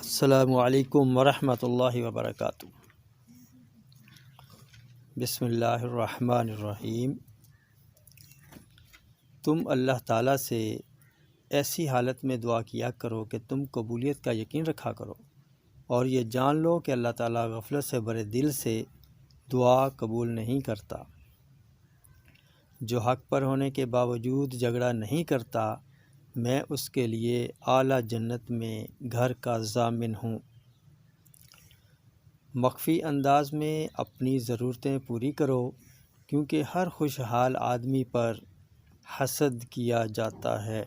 السلام علیکم ورحمۃ اللہ وبرکاتہ۔ بسم اللہ الرحمن الرحیم۔ تم اللہ تعالیٰ سے ایسی حالت میں دعا کیا کرو کہ تم قبولیت کا یقین رکھا کرو، اور یہ جان لو کہ اللہ تعالیٰ غفلت سے بھرے دل سے دعا قبول نہیں کرتا۔ جو حق پر ہونے کے باوجود جھگڑا نہیں کرتا، میں اس کے لیے اعلیٰ جنت میں گھر کا ضامن ہوں۔ مخفی انداز میں اپنی ضرورتیں پوری کرو، کیونکہ ہر خوشحال آدمی پر حسد کیا جاتا ہے۔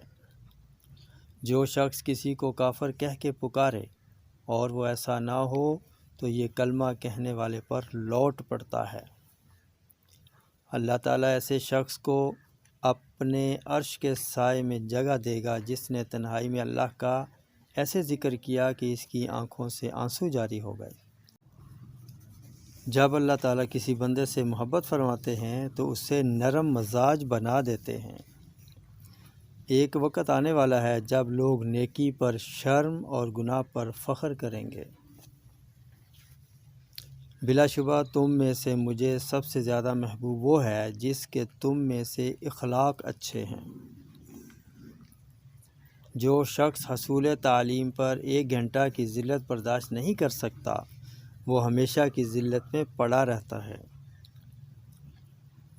جو شخص کسی کو کافر کہہ کے پکارے اور وہ ایسا نہ ہو تو یہ کلمہ کہنے والے پر لوٹ پڑتا ہے۔ اللہ تعالیٰ ایسے شخص کو اپنے عرش کے سائے میں جگہ دے گا جس نے تنہائی میں اللہ کا ایسے ذکر کیا کہ اس کی آنکھوں سے آنسو جاری ہو گئے۔ جب اللہ تعالیٰ کسی بندے سے محبت فرماتے ہیں تو اسے نرم مزاج بنا دیتے ہیں۔ ایک وقت آنے والا ہے جب لوگ نیکی پر شرم اور گناہ پر فخر کریں گے۔ بلا شبہ تم میں سے مجھے سب سے زیادہ محبوب وہ ہے جس کے تم میں سے اخلاق اچھے ہیں۔ جو شخص حصول تعلیم پر 1 گھنٹہ کی ذلت برداشت نہیں کر سکتا، وہ ہمیشہ کی ذلت میں پڑا رہتا ہے۔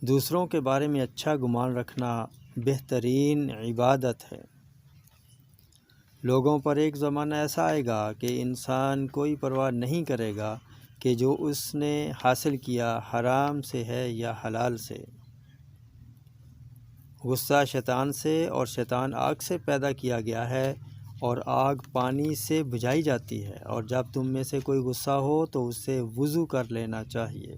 دوسروں کے بارے میں اچھا گمان رکھنا بہترین عبادت ہے۔ لوگوں پر ایک زمانہ ایسا آئے گا کہ انسان کوئی پرواہ نہیں کرے گا کہ جو اس نے حاصل کیا حرام سے ہے یا حلال سے۔ غصہ شیطان سے، اور شیطان آگ سے پیدا کیا گیا ہے، اور آگ پانی سے بجھائی جاتی ہے، اور جب تم میں سے کوئی غصہ ہو تو اسے وضو کر لینا چاہیے۔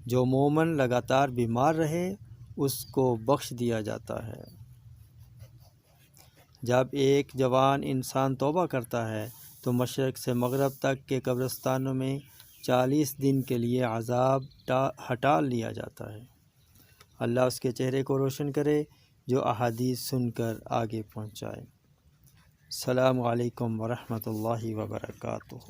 جو مومن لگاتار بیمار رہے اس کو بخش دیا جاتا ہے۔ جب ایک جوان انسان توبہ کرتا ہے تو مشرق سے مغرب تک کے قبرستانوں میں 40 دن کے لیے عذاب ہٹا لیا جاتا ہے۔ اللہ اس کے چہرے کو روشن کرے جو احادیث سن کر آگے پہنچائے۔ السلام علیکم ورحمۃ اللہ وبرکاتہ۔